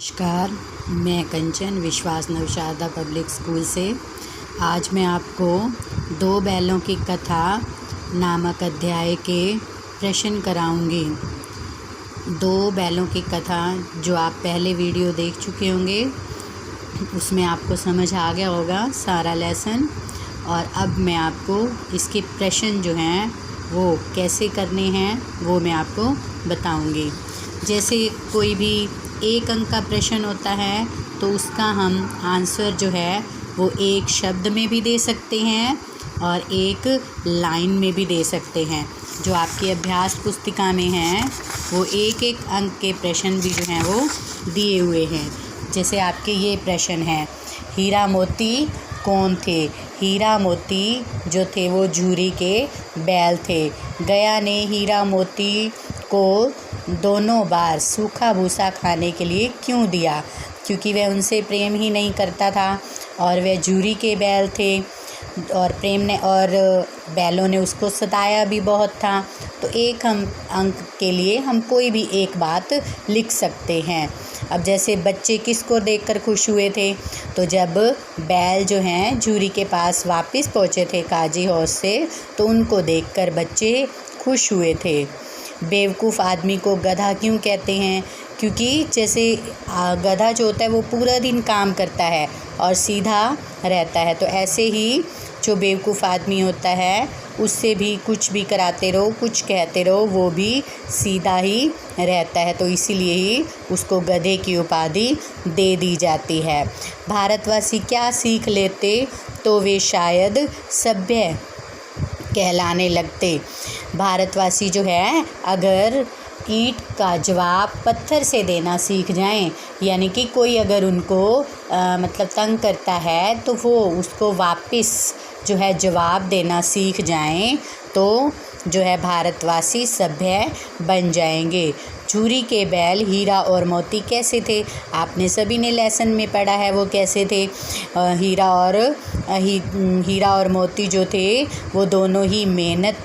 नमस्कार, मैं कंचन विश्वास नवशारदा पब्लिक स्कूल से। आज मैं आपको दो बैलों की कथा नामक अध्याय के प्रश्न कराऊंगी। दो बैलों की कथा जो आप पहले वीडियो देख चुके होंगे, उसमें आपको समझ आ गया होगा सारा लेसन। और अब मैं आपको इसके प्रश्न जो हैं वो कैसे करने हैं वो मैं आपको बताऊंगी। जैसे कोई भी एक अंक का प्रश्न होता है तो उसका हम आंसर जो है वो एक शब्द में भी दे सकते हैं और एक लाइन में भी दे सकते हैं। जो आपकी अभ्यास पुस्तिका में हैं वो एक एक अंक के प्रश्न भी जो हैं वो दिए हुए हैं। जैसे आपके ये प्रश्न हैं, हीरा मोती कौन थे? हीरा मोती जो थे वो जूरी के बैल थे। गया ने हीरा मोती को दोनों बार सूखा भूसा खाने के लिए क्यों दिया? क्योंकि वह उनसे प्रेम ही नहीं करता था और वह जूरी के बैल थे और बैलों ने उसको सताया भी बहुत था। तो एक हम अंक के लिए हम कोई भी एक बात लिख सकते हैं। अब जैसे बच्चे किसको देखकर खुश हुए थे? तो जब बैल जो हैं जूरी के पास वापस पहुँचे थे काजी हौज से, तो उनको देखकर बच्चे खुश हुए थे। बेवकूफ़ आदमी को गधा क्यों कहते हैं? क्योंकि जैसे गधा जो होता है वो पूरा दिन काम करता है और सीधा रहता है, तो ऐसे ही जो बेवकूफ़ आदमी होता है उससे भी कुछ भी कराते रहो, कुछ कहते रहो, वो भी सीधा ही रहता है। तो इसीलिए ही उसको गधे की उपाधि दे दी जाती है। भारतवासी क्या सीख लेते तो वे शायद सभ्य कहलाने लगते। भारतवासी जो है अगर ईंट का जवाब पत्थर से देना सीख जाएं, यानी कि कोई अगर उनको मतलब तंग करता है तो वो उसको वापस जो है जवाब देना सीख जाएं, तो जो है भारतवासी सभ्य बन जाएंगे। जूरी के बैल हीरा और मोती कैसे थे? आपने सभी ने लेसन में पढ़ा है वो कैसे थे। हीरा और मोती जो थे वो दोनों ही मेहनत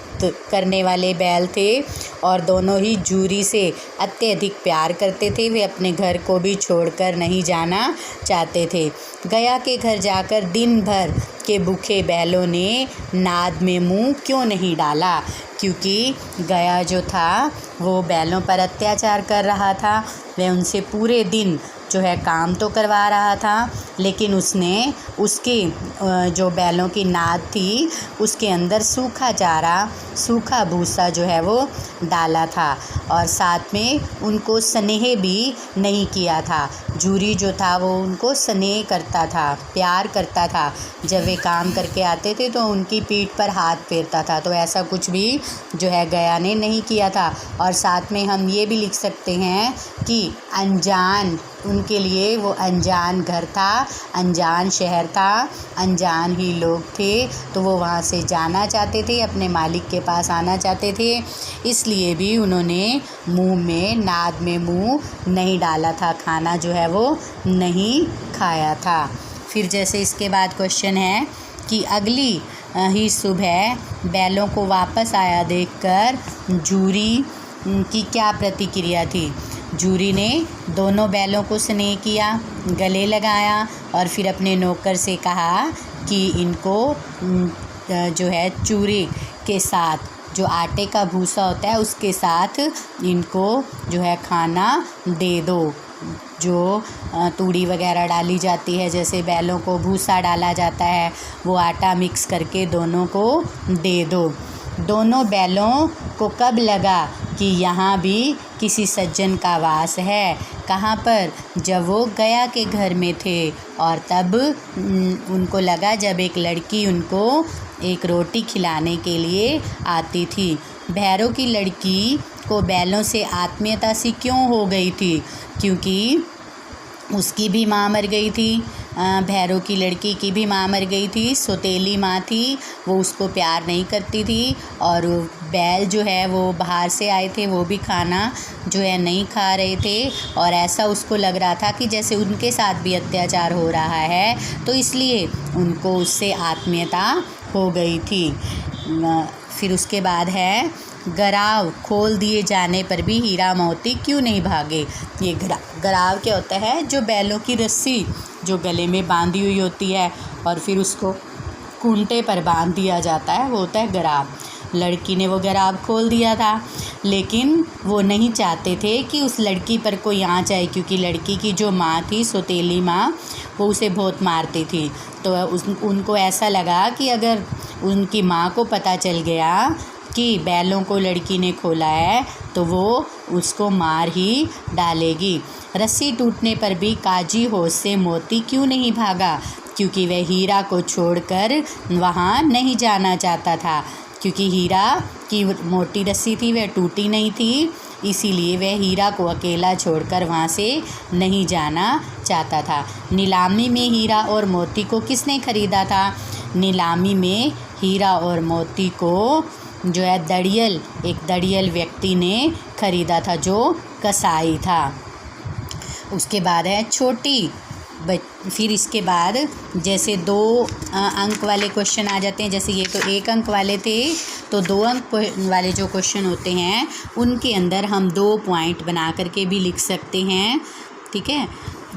करने वाले बैल थे और दोनों ही जूरी से अत्यधिक प्यार करते थे। वे अपने घर को भी छोड़कर नहीं जाना चाहते थे। गया के घर जाकर दिन भर के भूखे बैलों ने नाद में मुंह क्यों नहीं डाला? क्योंकि गया जो था वो बैलों पर अत्याचार कर रहा था। वह उनसे पूरे दिन जो है काम तो करवा रहा था, लेकिन उसने उसके जो बैलों की नाद थी उसके अंदर सूखा चारा, सूखा भूसा जो है वो डाला था और साथ में उनको स्नेह भी नहीं किया था। जूरी जो था वो उनको स्नेह करता था, प्यार करता था। जब वे काम करके आते थे तो उनकी पीठ पर हाथ फेरता था। तो ऐसा कुछ भी जो है गया ने नहीं किया था। और साथ में हम ये भी लिख सकते हैं कि अनजान, उनके लिए वो अनजान घर था, अनजान शहर था, अनजान ही लोग थे, तो वो वहाँ से जाना चाहते थे, अपने मालिक के पास आना चाहते थे। इसलिए भी उन्होंने मुंह में, नाद में मुंह नहीं डाला था, खाना जो है वो नहीं खाया था। फिर जैसे इसके बाद क्वेश्चन है कि अगली ही सुबह बैलों को वापस आया देखकर जूरी की क्या प्रतिक्रिया थी? जूरी ने दोनों बैलों को स्नेह किया, गले लगाया और फिर अपने नौकर से कहा कि इनको जो है चूरे के साथ, जो आटे का भूसा होता है उसके साथ इनको जो है खाना दे दो। जो तूड़ी वगैरह डाली जाती है, जैसे बैलों को भूसा डाला जाता है, वो आटा मिक्स करके दोनों को दे दो। दोनों बैलों को कब लगा कि यहाँ भी किसी सज्जन का वास है? कहाँ पर? जब वो गया के घर में थे और तब उनको लगा जब एक लड़की उनको एक रोटी खिलाने के लिए आती थी। भैरों की लड़की को बैलों से आत्मीयता सी क्यों हो गई थी? क्योंकि उसकी भी माँ मर गई थी। भैरों की लड़की की भी माँ मर गई थी, सौतेली माँ थी, वो उसको प्यार नहीं करती थी। और बैल जो है वो बाहर से आए थे, वो भी खाना जो है नहीं खा रहे थे और ऐसा उसको लग रहा था कि जैसे उनके साथ भी अत्याचार हो रहा है, तो इसलिए उनको उससे आत्मीयता हो गई थी। फिर उसके बाद है गराव खोल दिए जाने पर भी हीरा मोती क्यों नहीं भागे। ये गराव क्या होता है, जो बैलों की रस्सी जो गले में बांधी हुई होती है और फिर उसको खूंटे पर बांध दिया जाता है, वो होता है गराव। लड़की ने वो गराव खोल दिया था, लेकिन वो नहीं चाहते थे कि उस लड़की पर कोई आँच आए, क्योंकि लड़की की जो माँ थी, सौतेली माँ, वो उसे बहुत मारती थी। तो उनको ऐसा लगा कि अगर उनकी माँ को पता चल गया कि बैलों को लड़की ने खोला है तो वो उसको मार ही डालेगी। रस्सी टूटने पर भी काजी होश से मोती क्यों नहीं भागा, क्योंकि वह हीरा को छोड़कर वहाँ नहीं जाना चाहता था। क्योंकि हीरा की मोटी रस्सी थी, वह टूटी नहीं थी, इसीलिए वह हीरा को अकेला छोड़कर वहाँ से नहीं जाना चाहता था। नीलामी में हीरा और मोती को किसने खरीदा था। नीलामी में हीरा और मोती को जो है एक दड़ियल व्यक्ति ने खरीदा था, जो कसाई था। उसके बाद है छोटी फिर इसके बाद जैसे 2 अंक वाले क्वेश्चन आ जाते हैं। जैसे ये तो 1 अंक वाले थे, तो 2 अंक वाले जो क्वेश्चन होते हैं उनके अंदर हम 2 पॉइंट बना करके भी लिख सकते हैं, ठीक है।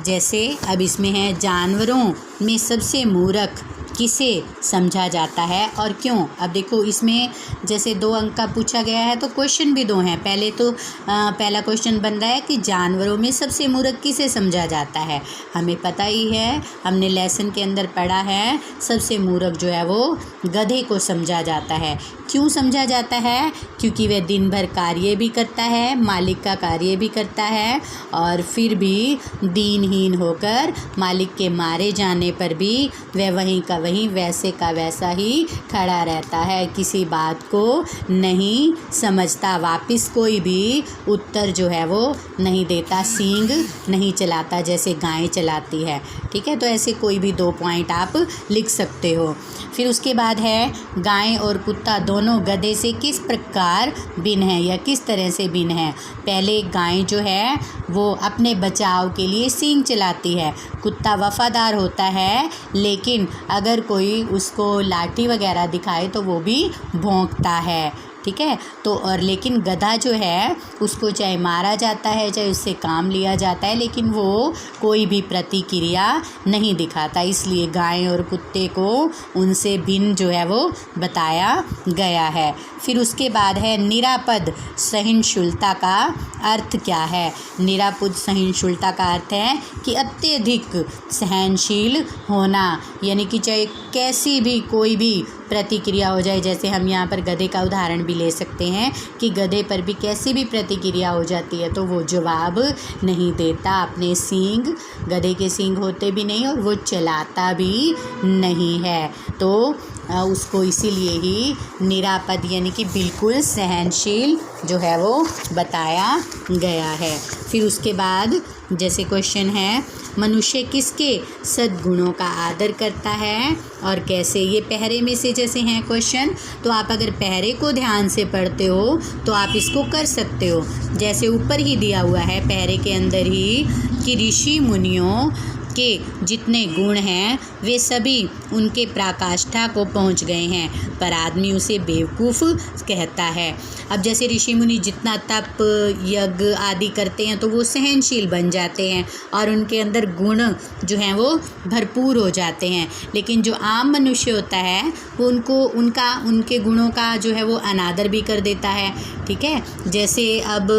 जैसे अब इसमें है जानवरों में सबसे मूर्ख किसे समझा जाता है और क्यों। अब देखो इसमें जैसे 2 अंक का पूछा गया है तो क्वेश्चन भी 2 हैं। पहले तो पहला क्वेश्चन बन रहा है कि जानवरों में सबसे मूर्ख किसे समझा जाता है। हमें पता ही है, हमने लेसन के अंदर पढ़ा है, सबसे मूर्ख जो है वो गधे को समझा जाता है। क्यों समझा जाता है, क्योंकि वह दिन भर कार्य भी करता है, मालिक का कार्य भी करता है, और फिर भी दीनहीन होकर मालिक के मारे जाने पर भी वह वहीं का वहीं वैसे का वैसा ही खड़ा रहता है, किसी बात को नहीं समझता, वापस कोई भी उत्तर जो है वो नहीं देता, सींग नहीं चलाता जैसे गाय चलाती है, ठीक है। तो ऐसे कोई भी 2 पॉइंट आप लिख सकते हो। फिर उसके बाद है गाय और कुत्ता दोनों गधे से किस प्रकार भिन्न है या किस तरह से भिन्न है। पहले गाय जो है वो अपने बचाव के लिए सींग चलाती है, कुत्ता वफादार होता है, लेकिन अगर कोई उसको लाठी वगैरह दिखाए तो वो भी भौंकता है, ठीक है। तो और लेकिन गधा जो है उसको चाहे मारा जाता है, चाहे उससे काम लिया जाता है, लेकिन वो कोई भी प्रतिक्रिया नहीं दिखाता। इसलिए गाय और कुत्ते को उनसे भिन्न जो है वो बताया गया है। फिर उसके बाद है निरापद सहिष्णुता का अर्थ क्या है। निरापद सहिष्णुता का अर्थ है कि अत्यधिक सहनशील होना, यानी कि चाहे कैसी भी कोई भी प्रतिक्रिया हो जाए। जैसे हम यहाँ पर गधे का उदाहरण भी ले सकते हैं कि गधे पर भी कैसी भी प्रतिक्रिया हो जाती है तो वो जवाब नहीं देता, अपने सींग, गधे के सींग होते भी नहीं और वो चलाता भी नहीं है, तो उसको इसीलिए ही निरापद यानी कि बिल्कुल सहनशील जो है वो बताया गया है। फिर उसके बाद जैसे क्वेश्चन है मनुष्य किसके सद्गुणों का आदर करता है और कैसे। ये पहरे में से जैसे हैं क्वेश्चन, तो आप अगर पहरे को ध्यान से पढ़ते हो तो आप इसको कर सकते हो। जैसे ऊपर ही दिया हुआ है पहरे के अंदर ही कि ऋषि मुनियों के जितने गुण हैं वे सभी उनके पराकाष्ठा को पहुंच गए हैं, पर आदमी उसे बेवकूफ़ कहता है। अब जैसे ऋषि मुनि जितना तप यज्ञ आदि करते हैं तो वो सहनशील बन जाते हैं और उनके अंदर गुण जो हैं वो भरपूर हो जाते हैं, लेकिन जो आम मनुष्य होता है वो उनके गुणों का जो है वो अनादर भी कर देता है, ठीक है। जैसे अब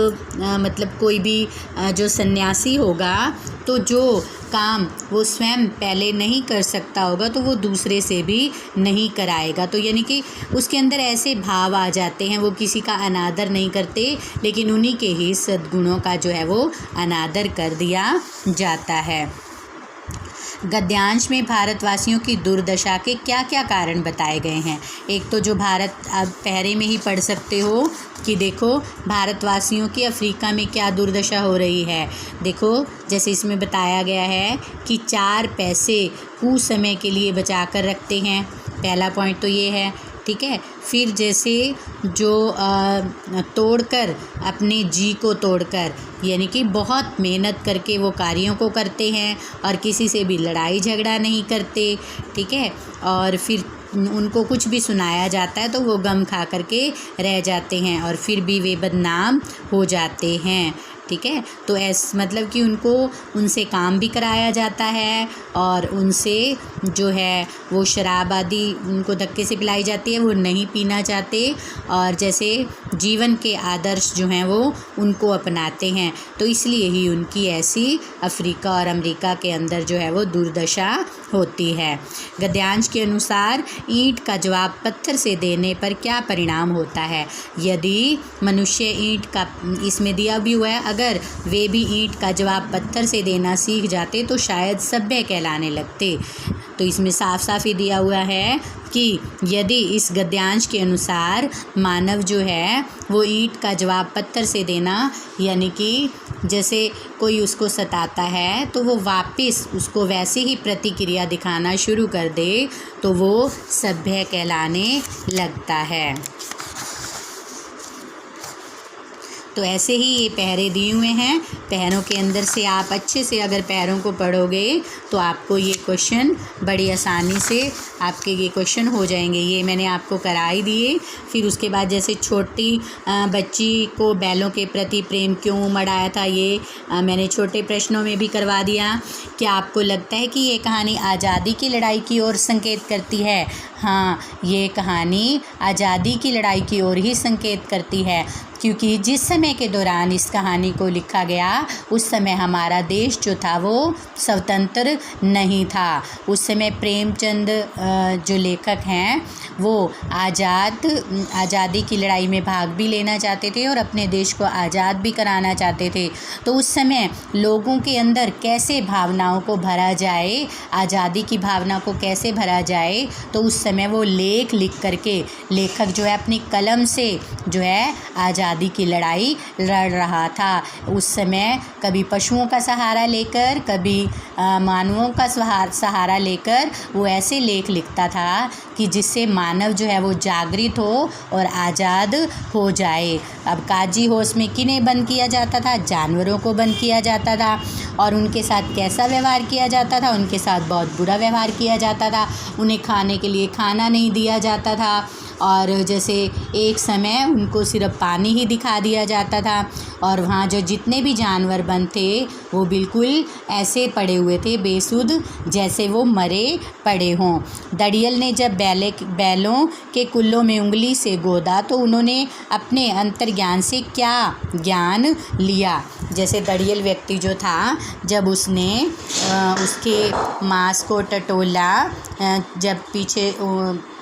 मतलब कोई भी जो सन्यासी होगा तो जो काम वो स्वयं पहले नहीं कर सकता होगा तो वो दूसरे से भी नहीं कराएगा। तो यानी कि उसके अंदर ऐसे भाव आ जाते हैं, वो किसी का अनादर नहीं करते, लेकिन उन्हीं के ही सद्गुणों का जो है वो अनादर कर दिया जाता है। गद्यांश में भारतवासियों की दुर्दशा के क्या क्या कारण बताए गए हैं। एक तो जो भारत, आप पहरे में ही पढ़ सकते हो कि देखो भारतवासियों की अफ्रीका में क्या दुर्दशा हो रही है। देखो जैसे इसमें बताया गया है कि 4 पैसे कुछ समय के लिए बचा कर रखते हैं, पहला पॉइंट तो ये है, ठीक है। फिर जैसे जो तोड़कर अपने जी को तोड़कर, यानी कि बहुत मेहनत करके वो कार्यों को करते हैं और किसी से भी लड़ाई झगड़ा नहीं करते, ठीक है। और फिर उनको कुछ भी सुनाया जाता है तो वो गम खा करके रह जाते हैं और फिर भी वे बदनाम हो जाते हैं, ठीक है। तो मतलब कि उनसे काम भी कराया जाता है और उनसे जो है वो शराब आदि उनको धक्के से पिलाई जाती है, वो नहीं पीना चाहते और जैसे जीवन के आदर्श जो हैं वो उनको अपनाते हैं। तो इसलिए ही उनकी ऐसी अफ्रीका और अमेरिका के अंदर जो है वो दुर्दशा होती है। गद्यांश के अनुसार ईंट का जवाब पत्थर से देने पर क्या परिणाम होता है। यदि मनुष्य ईंट का, इसमें दिया भी हुआ है, अगर वे भी ईंट का जवाब पत्थर से देना सीख जाते तो शायद सभ्य कहलाने लगते। तो इसमें साफ साफ ही दिया हुआ है कि यदि इस गद्यांश के अनुसार मानव जो है वो ईंट का जवाब पत्थर से देना, यानी कि जैसे कोई उसको सताता है तो वो वापस उसको वैसे ही प्रतिक्रिया दिखाना शुरू कर दे तो वो सभ्य कहलाने लगता है। तो ऐसे ही ये पैरे दिए हुए हैं, पैरों के अंदर से आप अच्छे से अगर पैरों को पढ़ोगे तो आपको ये क्वेश्चन बड़ी आसानी से आपके ये क्वेश्चन हो जाएंगे। ये मैंने आपको करा ही दिए। फिर उसके बाद जैसे छोटी बच्ची को बैलों के प्रति प्रेम क्यों उमड़ आया था, ये मैंने छोटे प्रश्नों में भी करवा दिया। क्या आपको लगता है कि ये कहानी आज़ादी की लड़ाई की ओर संकेत करती है। हाँ, ये कहानी आज़ादी की लड़ाई की ओर ही संकेत करती है, क्योंकि जिस समय के दौरान इस कहानी को लिखा गया उस समय हमारा देश जो था वो स्वतंत्र नहीं था। उस समय प्रेमचंद जो लेखक हैं वो आज़ादी की लड़ाई में भाग भी लेना चाहते थे और अपने देश को आज़ाद भी कराना चाहते थे। तो उस समय लोगों के अंदर कैसे भावनाओं को भरा जाए, आज़ादी की भावना को कैसे भरा जाए, तो उस समय वो लेख लिख करके लेखक जो है अपनी कलम से जो है आज़ादी की लड़ाई लड़ रहा था। उस समय कभी पशुओं का सहारा लेकर, कभी मानवों का सहारा लेकर वो ऐसे लेख लिखता था कि जिससे मानव जो है वो जागृत हो और आज़ाद हो जाए। अब काजी होश में किन्हें बंद किया जाता था, जानवरों को बंद किया जाता था और उनके साथ कैसा व्यवहार किया जाता था, उनके साथ बहुत बुरा व्यवहार किया जाता था। उन्हें खाने के लिए खाना नहीं दिया जाता था और जैसे एक समय उनको सिर्फ पानी ही दिखा दिया जाता था और वहाँ जो जितने भी जानवर बन थे वो बिल्कुल ऐसे पड़े हुए थे बेसुध, जैसे वो मरे पड़े हों। दड़ियल ने जब बैलों के कुल्लों में उंगली से गोदा तो उन्होंने अपने अंतर्ज्ञान से क्या ज्ञान लिया। जैसे दड़ियल व्यक्ति जो था, जब उसने उसके मांस को टटोला, जब पीछे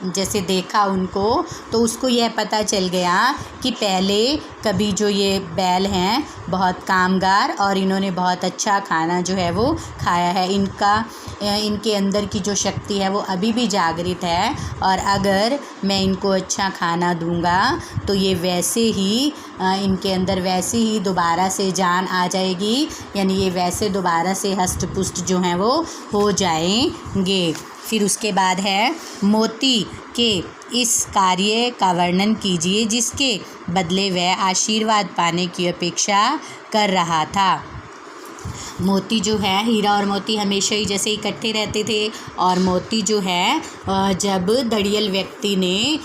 जैसे देखा उनको, तो उसको यह पता चल गया कि पहले कभी जो ये बैल हैं बहुत कामगार और इन्होंने बहुत अच्छा खाना जो है वो खाया है। इनके अंदर की जो शक्ति है वो अभी भी जागृत है और अगर मैं इनको अच्छा खाना दूंगा तो ये वैसे ही इनके अंदर वैसे ही दोबारा से जान आ जाएगी, यानी ये वैसे दोबारा से हष्ट पुष्ट जो हैं वो हो जाएंगे। फिर उसके बाद है मोती के इस कार्य का वर्णन कीजिए जिसके बदले वह आशीर्वाद पाने की अपेक्षा कर रहा था। मोती जो है, हीरा और मोती हमेशा ही जैसे इकट्ठे रहते थे और मोती जो है जब दड़ियल व्यक्ति ने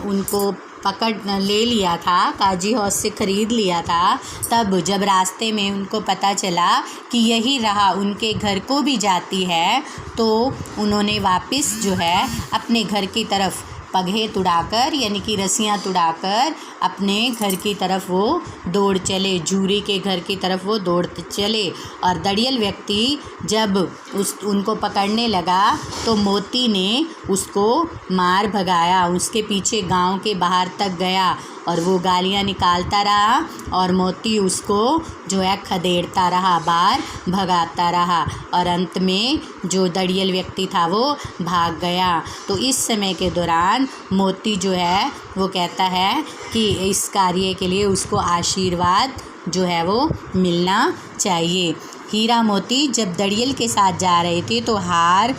उनको पकड़ ले लिया था, काजी हौस से ख़रीद लिया था, तब जब रास्ते में उनको पता चला कि यही राह उनके घर को भी जाती है तो उन्होंने वापस जो है अपने घर की तरफ पगहे तुड़ाकर, यानी कि रस्सियाँ तुड़ाकर अपने घर की तरफ वो दौड़ चले, झूरी के घर की तरफ वो दौड़ चले। और दड़ियल व्यक्ति जब उनको पकड़ने लगा तो मोती ने उसको मार भगाया, उसके पीछे गांव के बाहर तक गया और वो गालियाँ निकालता रहा और मोती उसको जो है खदेड़ता रहा, बाहर भगाता रहा और अंत में जो दड़ियल व्यक्ति था वो भाग गया। तो इस समय के दौरान मोती जो है वो कहता है कि इस कार्य के लिए उसको आशीर्वाद जो है वो मिलना चाहिए। हीरा मोती जब दड़ियल के साथ जा रहे थे तो हार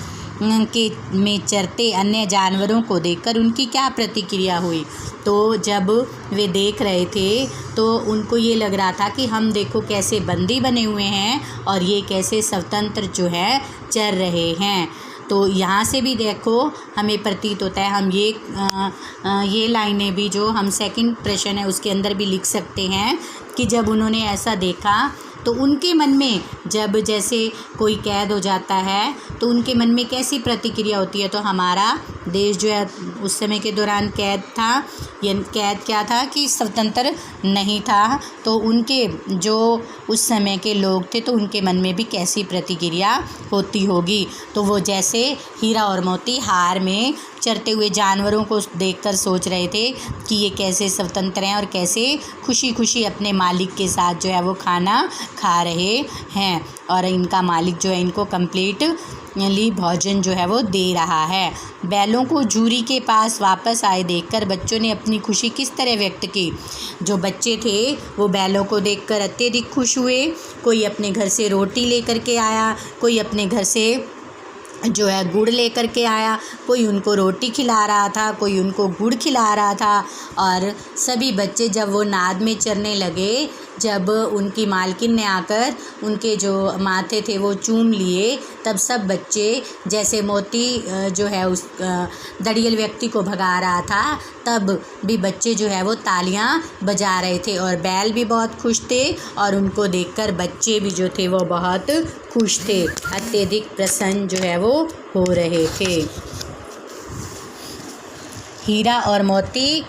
के में चरते अन्य जानवरों को देखकर उनकी क्या प्रतिक्रिया हुई। तो जब वे देख रहे थे तो उनको ये लग रहा था कि हम देखो कैसे बंदी बने हुए हैं और ये कैसे स्वतंत्र जो है चर रहे हैं। तो यहाँ से भी देखो हमें प्रतीत होता है, हम ये लाइनें भी जो हम सेकंड प्रश्न है उसके अंदर भी लिख सकते हैं कि जब उन्होंने ऐसा देखा तो उनके मन में, जब जैसे कोई कैद हो जाता है तो उनके मन में कैसी प्रतिक्रिया होती है। तो हमारा देश जो है उस समय के दौरान कैद था, ये कैद क्या था कि स्वतंत्र नहीं था। तो उनके जो उस समय के लोग थे तो उनके मन में भी कैसी प्रतिक्रिया होती होगी। तो वो जैसे हीरा और मोती हार में चरते हुए जानवरों को देखकर सोच रहे थे कि ये कैसे स्वतंत्र हैं और कैसे खुशी खुशी अपने मालिक के साथ जो है वो खाना खा रहे हैं और इनका मालिक जो है इनको कंप्लीटली भोजन जो है वो दे रहा है। बैलों को जूरी के पास वापस आए देखकर बच्चों ने अपनी खुशी किस तरह व्यक्त की। जो बच्चे थे वो बैलों को देखकर अत्यधिक खुश हुए। कोई अपने घर से रोटी लेकर के आया, कोई अपने घर से जो है गुड़ लेकर के आया, कोई उनको रोटी खिला रहा था, कोई उनको गुड़ खिला रहा था। और सभी बच्चे जब वो नाद में चरने लगे, जब उनकी मालकिन ने आकर उनके जो माथे थे वो चूम लिए, तब सब बच्चे, जैसे मोती जो है उस दड़ियल व्यक्ति को भगा रहा था, तब भी बच्चे जो है वो तालियां बजा रहे थे और बैल भी बहुत खुश थे और उनको देखकर बच्चे भी जो थे वो बहुत खुश थे, अत्यधिक प्रसन्न जो है वो हो रहे थे। हीरा और मोती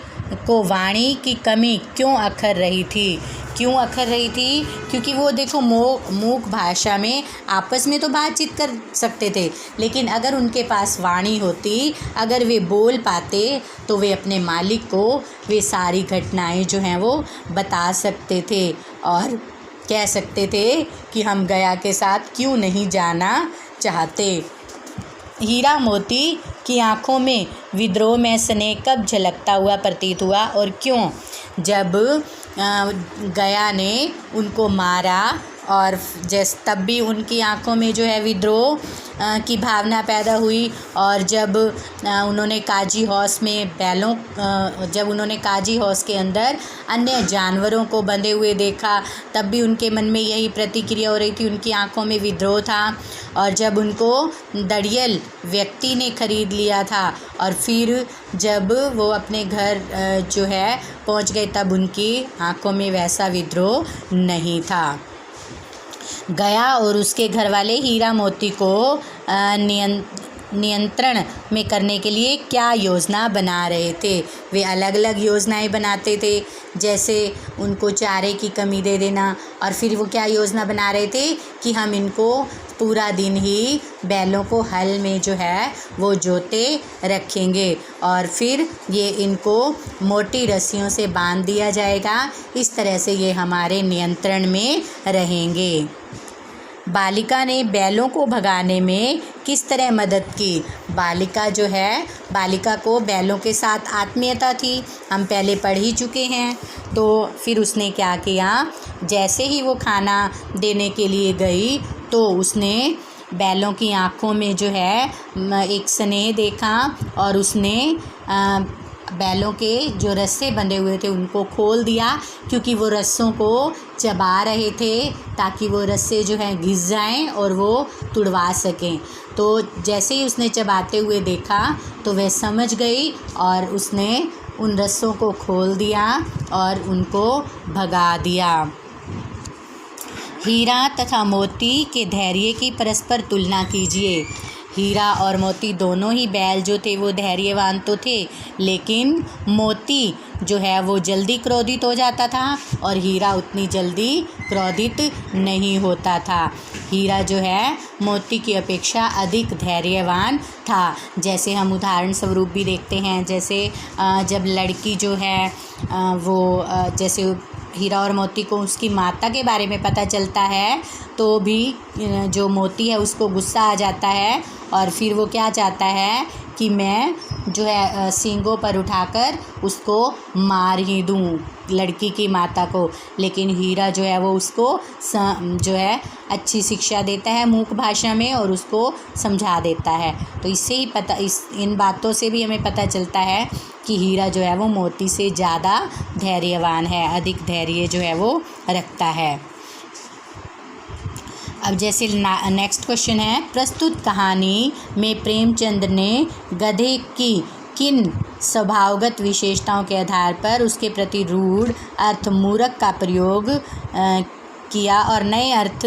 को वाणी की कमी क्यों अखर रही थी? क्यों अखर रही थी? क्योंकि वो देखो मूक भाषा में आपस में तो बातचीत कर सकते थे, लेकिन अगर उनके पास वाणी होती, अगर वे बोल पाते तो वे अपने मालिक को वे सारी घटनाएं जो हैं वो बता सकते थे और कह सकते थे कि हम गया के साथ क्यों नहीं जाना चाहते। हीरा मोती की आंखों में विद्रोह में स्नेह कब झलकता हुआ प्रतीत हुआ और क्यों? जब गया ने उनको मारा और तब भी उनकी आंखों में जो है विद्रोह की भावना पैदा हुई। और जब उन्होंने काजी हौस में जब उन्होंने काजी हौस के अंदर अन्य जानवरों को बंधे हुए देखा, तब भी उनके मन में यही प्रतिक्रिया हो रही थी, उनकी आंखों में विद्रोह था। और जब उनको दड़ियल व्यक्ति ने खरीद लिया था और फिर जब वो अपने घर जो है पहुंच गए, तब उनकी आंखों में वैसा विद्रोह नहीं था। गया और उसके घर वाले हीरा मोती को नियंत्रण में करने के लिए क्या योजना बना रहे थे? वे अलग अलग योजनाएं बनाते थे, जैसे उनको चारे की कमी दे देना, और फिर वो क्या योजना बना रहे थे कि हम इनको पूरा दिन ही बैलों को हल में जो है वो जोते रखेंगे और फिर ये इनको मोटी रस्सियों से बांध दिया जाएगा। इस तरह से ये हमारे नियंत्रण में रहेंगे। बालिका ने बैलों को भगाने में किस तरह मदद की? बालिका को बैलों के साथ आत्मीयता थी, हम पहले पढ़ ही चुके हैं। तो फिर उसने क्या किया, जैसे ही वो खाना देने के लिए गई तो उसने बैलों की आँखों में जो है एक स्नेह देखा और उसने बैलों के जो रस्से बंधे हुए थे उनको खोल दिया, क्योंकि वो रस्सों को चबा रहे थे ताकि वो रस्से जो हैं घिस जाएं और वो तुड़वा सकें। तो जैसे ही उसने चबाते हुए देखा तो वह समझ गई और उसने उन रस्सों को खोल दिया और उनको भगा दिया। हीरा तथा मोती के धैर्य की परस्पर तुलना कीजिए। हीरा और मोती दोनों ही बैल जो थे वो धैर्यवान तो थे, लेकिन मोती जो है वो जल्दी क्रोधित हो जाता था और हीरा उतनी जल्दी क्रोधित नहीं होता था। हीरा जो है मोती की अपेक्षा अधिक धैर्यवान था। जैसे हम उदाहरण स्वरूप भी देखते हैं, जैसे जब लड़की जो है वो जैसे हीरा और मोती को उसकी माता के बारे में पता चलता है तो भी जो मोती है उसको गुस्सा आ जाता है और फिर वो क्या चाहता है कि मैं जो है सींगों पर उठाकर उसको मार ही दूँ। लड़की की माता को, लेकिन हीरा जो है वो उसको जो है अच्छी शिक्षा देता है मूक भाषा में और उसको समझा देता है। तो इससे ही इन बातों से भी हमें पता चलता है कि हीरा जो है वो मोती से ज़्यादा धैर्यवान है, अधिक धैर्य जो है वो रखता है। अब जैसे नेक्स्ट क्वेश्चन है, प्रस्तुत कहानी में प्रेमचंद ने गधे की किन स्वभावगत विशेषताओं के आधार पर उसके प्रति रूढ़ अर्थ मूर्ख का प्रयोग किया और नए अर्थ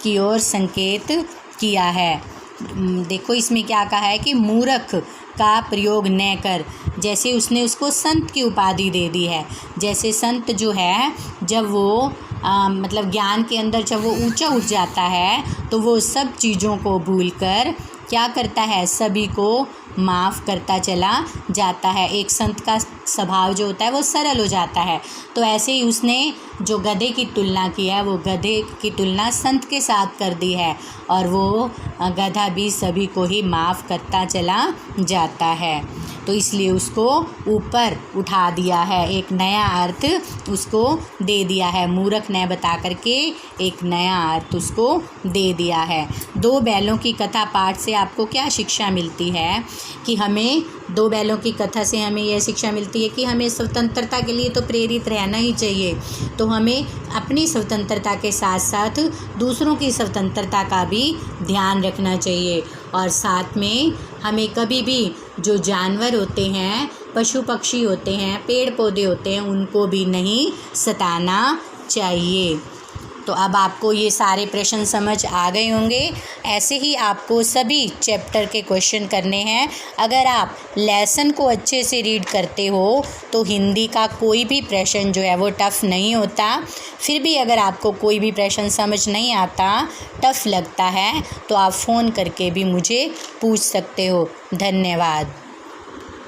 की ओर संकेत किया है। देखो इसमें क्या कहा है कि मूर्ख का प्रयोग न कर, जैसे उसने उसको संत की उपाधि दे दी है। जैसे संत जो है जब वो मतलब ज्ञान के अंदर जब वो ऊंचा उठ जाता है तो वो सब चीज़ों को भूलकर क्या करता है, सभी को माफ़ करता चला जाता है। एक संत का स्वभाव जो होता है वो सरल हो जाता है। तो ऐसे ही उसने जो गधे की तुलना की है वो गधे की तुलना संत के साथ कर दी है और वो गधा भी सभी को ही माफ़ करता चला जाता है। तो इसलिए उसको ऊपर उठा दिया है, एक नया अर्थ उसको दे दिया है, मूर्ख न बता करके एक नया अर्थ उसको दे दिया है। दो बैलों की कथा पाठ से आपको क्या शिक्षा मिलती है कि हमें दो बैलों की कथा से हमें यह शिक्षा मिलती है कि हमें स्वतंत्रता के लिए तो प्रेरित रहना ही चाहिए। तो हमें अपनी स्वतंत्रता के साथ साथ दूसरों की स्वतंत्रता का भी ध्यान रखना चाहिए और साथ में हमें कभी भी जो जानवर होते हैं, पशु पक्षी होते हैं, पेड़ पौधे होते हैं, उनको भी नहीं सताना चाहिए। तो अब आपको ये सारे प्रश्न समझ आ गए होंगे। ऐसे ही आपको सभी चैप्टर के क्वेश्चन करने हैं। अगर आप लेसन को अच्छे से रीड करते हो तो हिंदी का कोई भी प्रश्न जो है वो टफ़ नहीं होता। फिर भी अगर आपको कोई भी प्रश्न समझ नहीं आता, टफ़ लगता है, तो आप फ़ोन करके भी मुझे पूछ सकते हो। धन्यवाद।